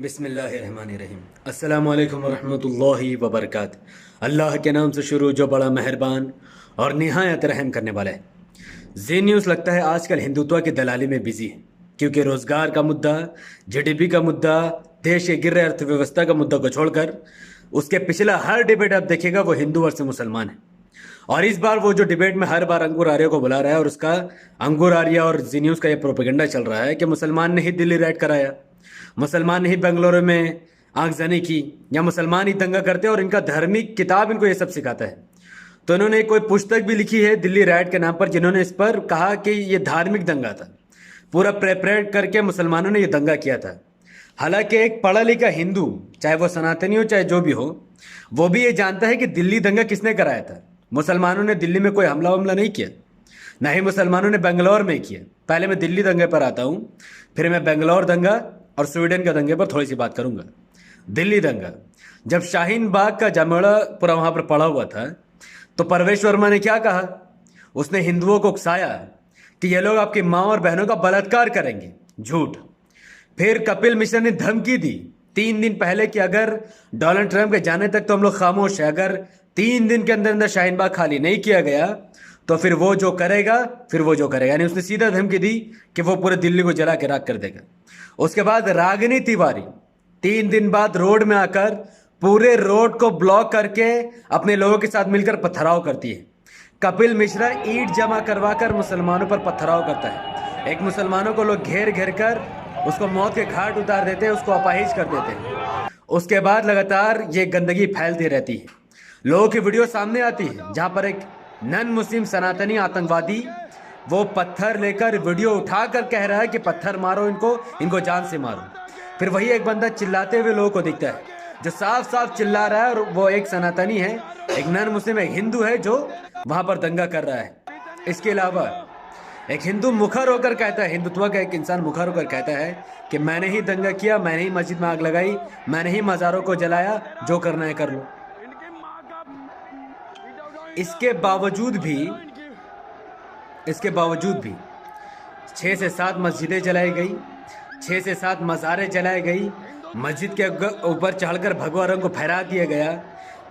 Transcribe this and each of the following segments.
बिस्मिल्लाहिर्रहमानिर्रहीम। अस्सलामुअलैकुम वरहमतुल्लाहि वबरकात। अल्लाह के नाम से शुरू जो बड़ा मेहरबान और निहायत रहम करने वाला है। जी न्यूज़ लगता है आजकल हिंदुत्व की दलाली में बिजी है, क्योंकि रोज़गार का मुद्दा, जीडीपी का मुद्दा, देश के गिर रहे अर्थव्यवस्था का मुद्दा को छोड़कर उसके पिछला हर डिबेट आप देखिएगा वो हिंदू वर्सेस मुसलमान है। और इस बार वो जो डिबेट में हर बार अंकुर आर्य को बुला रहा है और उसका अंकुर आर्य और जी न्यूज़ का ये प्रोपेगेंडा चल रहा है कि मुसलमान ने ही दिल्ली राइड कराया, मुसलमान ने ही बेंगलुरु में आगजनी की, या मुसलमान ही दंगा करते हैं और इनका धार्मिक किताब इनको ये सब सिखाता है। तो इन्होंने कोई पुस्तक भी लिखी है दिल्ली राइड के नाम पर, जिन्होंने इस पर कहा कि ये धार्मिक दंगा था, पूरा प्रेपरेट करके मुसलमानों ने ये दंगा किया था। हालांकि एक पढ़ा लिखा हिंदू, चाहे वो सनातनी हो चाहे जो भी हो, वो भी ये जानता है कि दिल्ली दंगा किसने कराया था। मुसलमानों ने दिल्ली में कोई हमला वमला नहीं किया, ना ही मुसलमानों ने बेंगलोर में किया। पहले मैं दिल्ली दंगे पर आता हूँ, फिर मैं बेंगलोर दंगा और स्वीडन के दंगे पर थोड़ी सी बात करूंगा। दिल्ली दंगा, जब शाहीन बाग का जमड़ा पूरा वहां पर पड़ा हुआ था, तो परवेश वर्मा ने क्या कहा? उसने हिंदुओं को उकसाया कि ये लोग आपकी माँ और बहनों का बलात्कार करेंगे। झूठ। फिर कपिल मिश्रा ने धमकी दी 3 दिन पहले कि अगर डोनाल्ड ट्रंप के जाने तक तो हम लोग खामोश है, अगर 3 दिन के अंदर अंदर शाहीन बाग खाली नहीं किया गया तो फिर वो जो करेगा, यानी उसने सीधा धमकी दी कि वो पूरे दिल्ली को जला के राख कर देगा। उसके बाद रागिनी तिवारी 3 दिन बाद रोड में आकर पूरे रोड को ब्लॉक करके अपने लोगों के साथ मिलकर पथराव करती है। कपिल मिश्रा ईंट जमा करवाकर मुसलमानों पर पथराव करता है। एक मुसलमानों को लोग घेर घेर कर उसको मौत के घाट उतार देते हैं, उसको अपाहिज कर देते हैं। उसके बाद लगातार ये गंदगी फैलती रहती है, लोगों की वीडियो सामने आती है जहां पर एक नन मुस्लिम सनातनी आतंकवादी वो पत्थर लेकर वीडियो उठाकर कह रहा है कि पत्थर मारो इनको जान से मारो। फिर वही एक बंदा चिल्लाते हुए लोगों को दिखता है जो साफ साफ चिल्ला रहा है, और वो एक सनातनी है, एक नन मुस्लिम, एक हिंदू है जो वहां पर दंगा कर रहा है। इसके अलावा एक हिंदू मुखर होकर कहता है, हिंदुत्व का एक इंसान मुखर होकर कहता है कि मैंने ही दंगा किया, मैंने ही मस्जिद में आग लगाई, मैंने ही मज़ारों को जलाया, जो करना है कर लो। इसके बावजूद भी 6 से 7 मस्जिदें जलाई गई, 6 से 7 मज़ारें जलाई गई, मस्जिद के ऊपर चढ़कर भगवा रंग को फहरा दिया गया,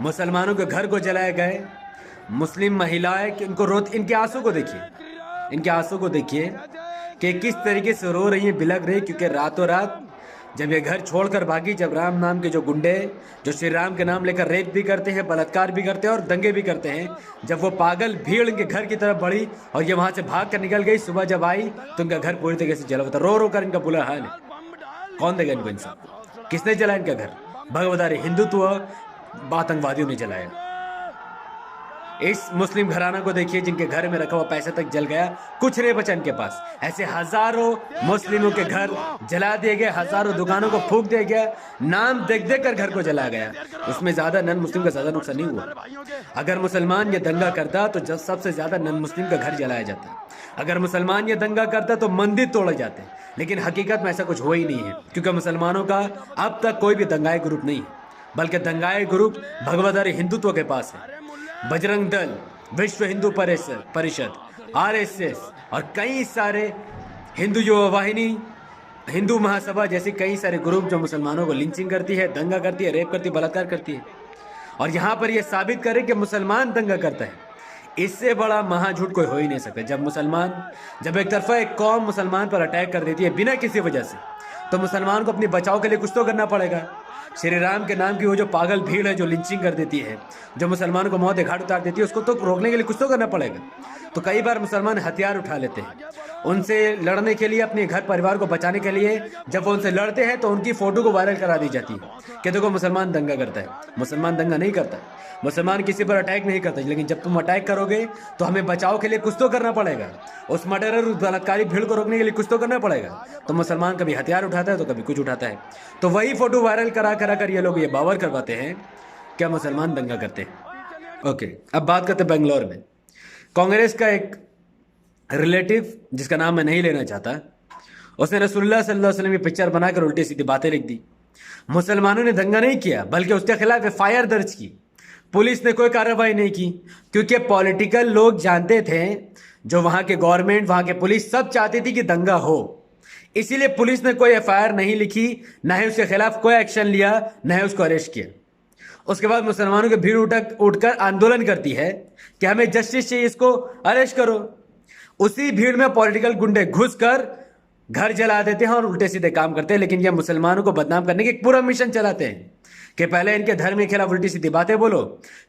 मुसलमानों के घर को जलाए गए, मुस्लिम महिलाएं इनके आंसू को देखिए कि किस तरीके से रो रही हैं, बिलख रही, क्योंकि रातों रात जब ये घर छोड़कर भागी, जब राम नाम के जो गुंडे जो श्री राम के नाम लेकर रेप भी करते हैं, बलात्कार भी करते हैं और दंगे भी करते हैं, जब वो पागल भीड़ इनके घर की तरफ बढ़ी और ये वहां से भाग कर निकल गई, सुबह जब आई तो इनका घर पूरी तरीके से जला हुआ था। रो रो कर इनका बुरा हाल है। कौन देगा इनको इंसाफ? किसने जलाया इनका घर? भगवदारी हिंदुत्व आतंकवादियों ने जलाया। इस मुस्लिम घराना को देखिए जिनके घर में रखा हुआ पैसा तक जल गया, कुछ नहीं बचा इनके पास। ऐसे हजारों मुस्लिमों के घर जला दिए गए, हजारों दुकानों को फूंक दिया गया, नाम देख देख कर घर को जलाया गया। उसमें ज्यादा नन मुस्लिम का ज्यादा नुकसान नहीं हुआ। अगर मुसलमान ये दंगा करता तो सबसे ज्यादा नन मुस्लिम का घर जलाया जाता। अगर मुसलमान ये दंगा करता तो मंदिर तोड़े जाते, लेकिन हकीकत में ऐसा कुछ हो ही नहीं है, क्योंकि मुसलमानों का अब तक कोई भी दंगाई ग्रुप नहीं है, बल्कि दंगाई ग्रुप भगवदारी हिंदुत्व के पास है। बजरंग दल, विश्व हिंदू परिषद, आरएसएस और कई सारे हिंदू युवा वाहिनी, हिंदू महासभा जैसे कई सारे ग्रुप जो मुसलमानों को लिंचिंग करती है, दंगा करती है, रेप करती है, बलात्कार करती है, और यहाँ पर यह साबित करे कि मुसलमान दंगा करता है। इससे बड़ा महाझूठ कोई हो ही नहीं सकता। जब एक तरफा एक कौम मुसलमान पर अटैक कर देती है बिना किसी वजह से, तो मुसलमान को अपने बचाव के लिए कुछ तो करना पड़ेगा। श्री राम के नाम की वो जो पागल भीड़ है जो लिंचिंग कर देती है, जो मुसलमानों को मौत के घाट उतार देती है, उसको तो रोकने के लिए कुछ तो करना पड़ेगा। तो कई बार मुसलमान हथियार उठा लेते हैं उनसे लड़ने के लिए, अपने घर परिवार को बचाने के लिए। जब वो उनसे लड़ते हैं तो उनकी फोटो को वायरल करा दी जाती है कि देखो मुसलमान दंगा करता है। मुसलमान दंगा नहीं करता, मुसलमान किसी पर अटैक नहीं करता, लेकिन जब तुम अटैक करोगे तो हमें बचाव के लिए कुछ तो करना पड़ेगा। उस मर्डरर, उस बलात्कारी भीड़ को रोकने के लिए कुछ तो करना पड़ेगा। तो मुसलमान कभी हथियार उठाता है तो कभी कुछ उठाता है। तो वही फोटो वायरल करा कर ये लोग ये बावर करवाते हैं क्या मुसलमान दंगा करते हैं। ओके, अब बात करते हैं बेंगलोर में। कांग्रेस का एक रिलेटिव, जिसका नाम मैं नहीं लेना चाहता, उसने रसूलुल्लाह सल्लल्लाहु अलैहि वसल्लम की पिक्चर बनाकर उल्टी सीधी बातें लिख दी। मुसलमानों ने दंगा नहीं किया, बल्कि उसके खिलाफ एफआईआर दर्ज की। पुलिस ने कोई कार्रवाई नहीं की, क्योंकि पॉलिटिकल लोग जानते थे, जो वहां के गवर्नमेंट, वहां के पुलिस सब चाहती थी कि दंगा हो। इसीलिए पुलिस ने कोई एफआईआर नहीं लिखी, ना ही उसके खिलाफ कोई एक्शन लिया, ना ही उसको अरेस्ट किया। उसके बाद मुसलमानों की भीड़ उठकर आंदोलन करती है कि हमें जस्टिस चाहिए, इसको अरेस्ट करो। उसी भीड़ में पॉलिटिकल गुंडे घुसकर घर जला देते हैं और उल्टे सीधे काम करते हैं। लेकिन ये मुसलमानों को बदनाम करने के एक पूरा मिशन चलाते हैं कि पहले इनके धर्म के खिलाफ उल्टी सीधी बातें बोलो,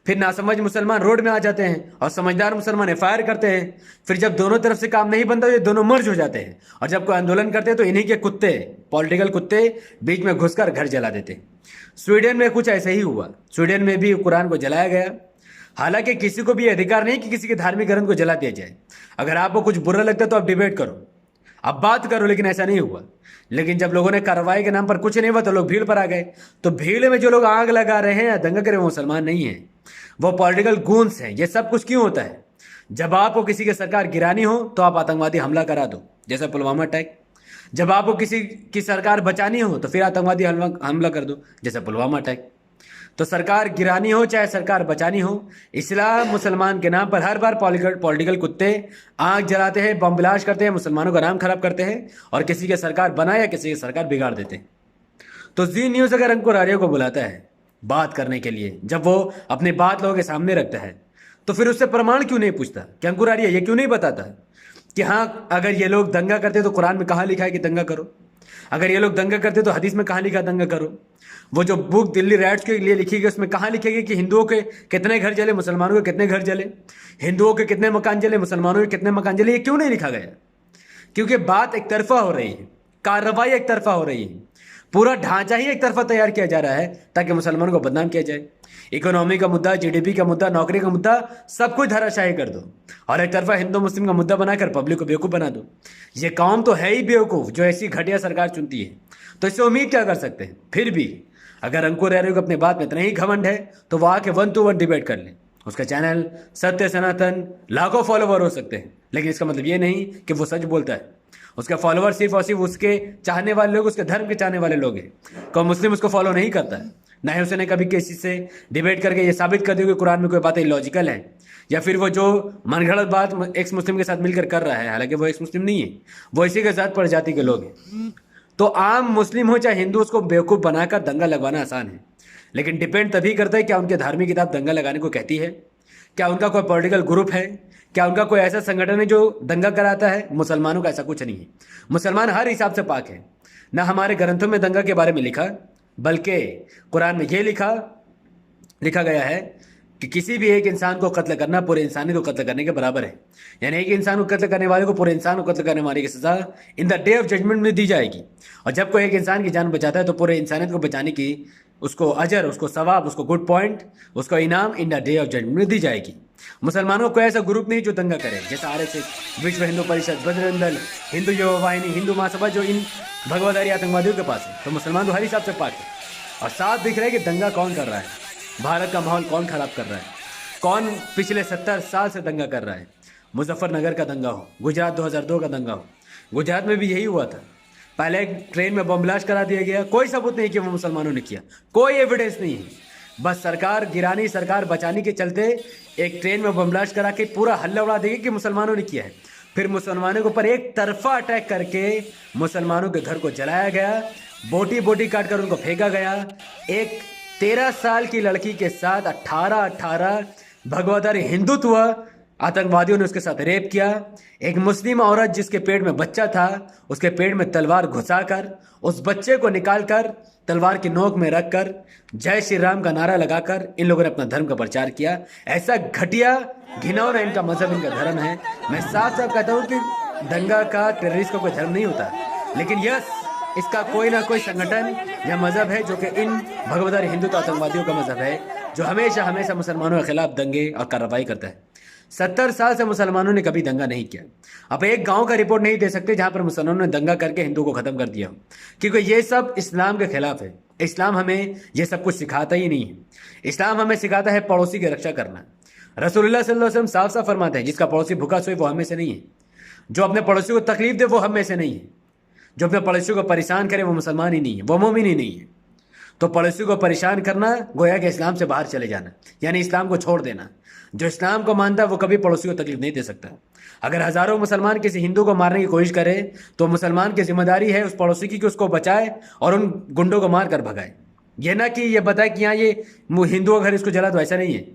फिर नासमझ मुसलमान रोड में आ जाते हैं और समझदार मुसलमान एफआईआर करते हैं। फिर जब दोनों तरफ से काम नहीं बनता, ये दोनों मर्ज हो जाते हैं और जब कोई आंदोलन करते हैं तो इन्हीं के कुत्ते, पॉलिटिकल कुत्ते बीच में घुसकर घर जला देते हैं। स्वीडन में कुछ ऐसे ही हुआ। स्वीडन में भी कुरान को जलाया गया। हालांकि किसी को भी अधिकार नहीं कि किसी के धार्मिक ग्रंथ को जला दिया जाए। अगर आपको कुछ बुरा लगता है तो आप डिबेट करो, अब बात करो, लेकिन ऐसा नहीं हुआ। लेकिन जब लोगों ने कार्रवाई के नाम पर कुछ नहीं हुआ तो लोग भीड़ पर आ गए। तो भीड़ में जो लोग आग लगा रहे हैं या दंगा कर रहे हैं वो मुसलमान नहीं है, वो पॉलिटिकल गूंस हैं। ये सब कुछ क्यों होता है? जब आपको किसी की सरकार गिरानी हो तो आप आतंकवादी हमला करा दो, जैसे पुलवामा अटैक। जब आपको किसी की सरकार बचानी हो तो फिर आतंकवादी हमला कर दो, जैसे पुलवामा अटैक। तो सरकार गिरानी हो चाहे सरकार बचानी हो, इस्लाम मुसलमान के नाम पर हर बार पॉलिटिकल कुत्ते आग जलाते हैं, बम ब्लास्ट करते हैं, मुसलमानों का नाम खराब करते हैं और किसी की सरकार बना या किसी की सरकार बिगाड़ देते हैं। तो जी न्यूज़ अगर अंकुर आर्य को बुलाता है बात करने के लिए, जब वो अपनी बात लोगों के सामने रखता है, तो फिर उससे प्रमाण क्यों नहीं पूछता कि अंकुर आर्य ये क्यों नहीं बताता कि हाँ, अगर ये लोग दंगा करते तो कुरान में कहाँ लिखा है कि दंगा करो? अगर ये लोग दंगा करते तो हदीस में कहाँ लिखा दंगा करो? वो जो बुक दिल्ली राइट्स के लिए लिखी गई उसमें कहाँ लिखेगी कि हिंदुओं के कितने घर जले, मुसलमानों के कितने घर जले, हिंदुओं के कितने मकान जले, मुसलमानों के कितने मकान जले? ये क्यों नहीं लिखा गया? क्योंकि बात एक तरफा हो रही है, कार्रवाई एक तरफा हो रही है, पूरा ढांचा ही एक तरफा तैयार किया जा रहा है ताकि मुसलमानों को बदनाम किया जाए। इकोनॉमी का मुद्दा, जीडीपी का मुद्दा, नौकरी का मुद्दा, सब कुछ धराशायी कर दो और एक तरफा हिंदू मुस्लिम का मुद्दा बनाकर पब्लिक को बेवकूफ़ बना दो। ये कौम तो है ही बेवकूफ़ जो ऐसी घटिया सरकार चुनती है। तो इससे उम्मीद क्या कर सकते हैं? फिर भी अगर अंकुर आर्य को अपनी बात में इतना ही घमंड है तो वो आके 1 to 1 डिबेट कर ले। उसका चैनल सत्य सनातन, लाखों फॉलोवर हो सकते हैं, लेकिन इसका मतलब ये नहीं कि वो सच बोलता है। उसका फॉलोवर सिर्फ और सिर्फ उसके चाहने वाले लोग, उसके धर्म के चाहने वाले लोग हैं। कोई मुस्लिम उसको फॉलो नहीं करता है, ना ही उसने कभी किसी से डिबेट करके ये साबित कर दी कि कुरान में कोई बातें इलॉजिकल है, या फिर वो जो मनगढ़ंत बात एक्स मुस्लिम के साथ मिलकर कर रहा है, हालांकि वो एक्स मुस्लिम नहीं है, वो इसी के साथ प्रजाति के लोग हैं। तो आम मुस्लिम हो चाहे हिंदू, उसको बेवकूफ़ बनाकर दंगा लगवाना आसान है, लेकिन डिपेंड तभी करता है क्या उनके धार्मिक किताब दंगा लगाने को कहती है, क्या उनका कोई पॉलिटिकल ग्रुप है, क्या उनका कोई ऐसा संगठन है जो दंगा कराता है। मुसलमानों का ऐसा कुछ नहीं है। मुसलमान हर हिसाब से पाक है। ना हमारे ग्रंथों में दंगा के बारे में लिखा, बल्कि कुरान में ये लिखा गया है कि किसी भी एक इंसान को कत्ल करना पूरे इंसानियत को कत्ल करने के बराबर है। यानी एक इंसान को कत्ल करने वाले को पूरे इंसान को कत्ल करने वाले की सजा in the day of judgment में दी जाएगी। और जब कोई एक इंसान की जान बचाता है तो पूरे इंसानियत को बचाने की उसको अजर, उसको सवाब, उसको गुड पॉइंट, उसको इनाम in the day of judgment में दी जाएगी। मुसलमानों को ऐसा ग्रुप नहीं जो दंगा करे, जैसा आरएसएस, विश्व हिंदू परिषद, बजरंग दल, हिंदू युवा वाहिनी, हिंदू महासभा, जो इन भगवाधारी आतंकवादियों के पास है। तो मुसलमान तो हर हिसाब से पाक है और साफ दिख रहा है कि दंगा कौन कर रहा है, भारत का माहौल कौन खराब कर रहा है, कौन पिछले 70 साल से दंगा कर रहा है। मुजफ्फरनगर का दंगा हो, गुजरात 2002 का दंगा हो, गुजरात में भी यही हुआ था। पहले एक ट्रेन में बम ब्लास्ट करा दिया गया, कोई सबूत नहीं कि वो मुसलमानों ने किया, कोई एविडेंस नहीं है। बस सरकार गिरानी, सरकार बचाने के चलते एक ट्रेन में बम ब्लास्ट करा के पूरा हल्ला उड़ा देगी कि मुसलमानों ने किया है। फिर मुसलमानों के ऊपर एक तरफा अटैक करके मुसलमानों के घर को जलाया गया, बोटी बोटी काट कर उनको फेंका गया। एक 13 साल की लड़की के साथ 18 भगवाधारी हिंदुत्व आतंकवादियों ने उसके साथ रेप किया। एक मुस्लिम औरत जिसके पेट में बच्चा था, उसके पेट में तलवार घुसाकर उस बच्चे को निकालकर तलवार की नोक में रखकर जय श्री राम का नारा लगाकर इन लोगों ने अपना धर्म का प्रचार किया। ऐसा घटिया घिनौना इनका मजहब, इनका धर्म है। मैं साफ साफ कहता हूँ कि दंगा का, टेररिस्ट का कोई धर्म नहीं होता, लेकिन यस, इसका कोई ना कोई संगठन या मजहब है जो कि इन भगवदारी हिंदुत्व आतंकवादियों का मजहब है, जो हमेशा हमेशा मुसलमानों के खिलाफ दंगे और कार्रवाई करता है। 70 साल से मुसलमानों ने कभी दंगा नहीं किया। अब एक गांव का रिपोर्ट नहीं दे सकते जहां पर मुसलमानों ने दंगा करके हिंदुओं को खत्म कर दिया, क्योंकि ये सब इस्लाम के खिलाफ है। इस्लाम हमें ये सब कुछ सिखाता ही नहीं है। इस्लाम हमें सिखाता है पड़ोसी की रक्षा करना। रसूलुल्लाह सल्लल्लाहु अलैहि वसल्लम साफ साफ फरमाते हैं, जिसका पड़ोसी भूखा सोए वो हम में से नहीं है, जो अपने पड़ोसी को तकलीफ दे वो हम में से नहीं है, जो अपने पड़ोसी को परेशान करे वो मुसलमान ही नहीं है, वो मोमिन ही नहीं है। तो पड़ोसी को परेशान करना गोया कि इस्लाम से बाहर चले जाना, यानी इस्लाम को छोड़ देना। जो इस्लाम को मानता है वो कभी पड़ोसी को तकलीफ नहीं दे सकता। अगर हजारों मुसलमान किसी हिंदू को मारने की कोशिश करे तो मुसलमान की जिम्मेदारी है उस पड़ोसी की कि उसको बचाए और उन गुंडों को मार कर भगाए। ये ना कि ये बताए कि यहाँ ये हिंदुओं का घर इसको जला, तो ऐसा नहीं है।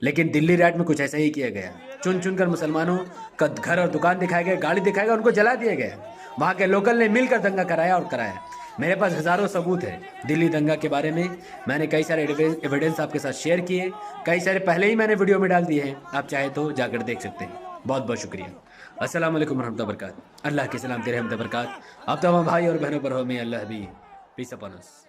लेकिन दिल्ली राइट में कुछ ऐसा ही किया गया, चुन चुन कर मुसलमानों का घर और दुकान दिखाए गए, गाड़ी दिखाया गया, उनको जला दिया गया। वहाँ के लोकल ने मिलकर दंगा कराया और कराया। मेरे पास हज़ारों सबूत है दिल्ली दंगा के बारे में। मैंने कई सारे एविडेंस आपके साथ शेयर किए, कई सारे पहले ही मैंने वीडियो में डाल दिए हैं, आप चाहे तो जाकर देख सकते हैं। बहुत बहुत शुक्रिया। अस्सलाम वालेकुम रहमतुल्लाहि व बरकातहू। अल्लाह के सलाम तेरे रहमत बरकात आप तमाम भाई और बहनों पर हो। मैं अल्लाह भी पीस अपॉन अस।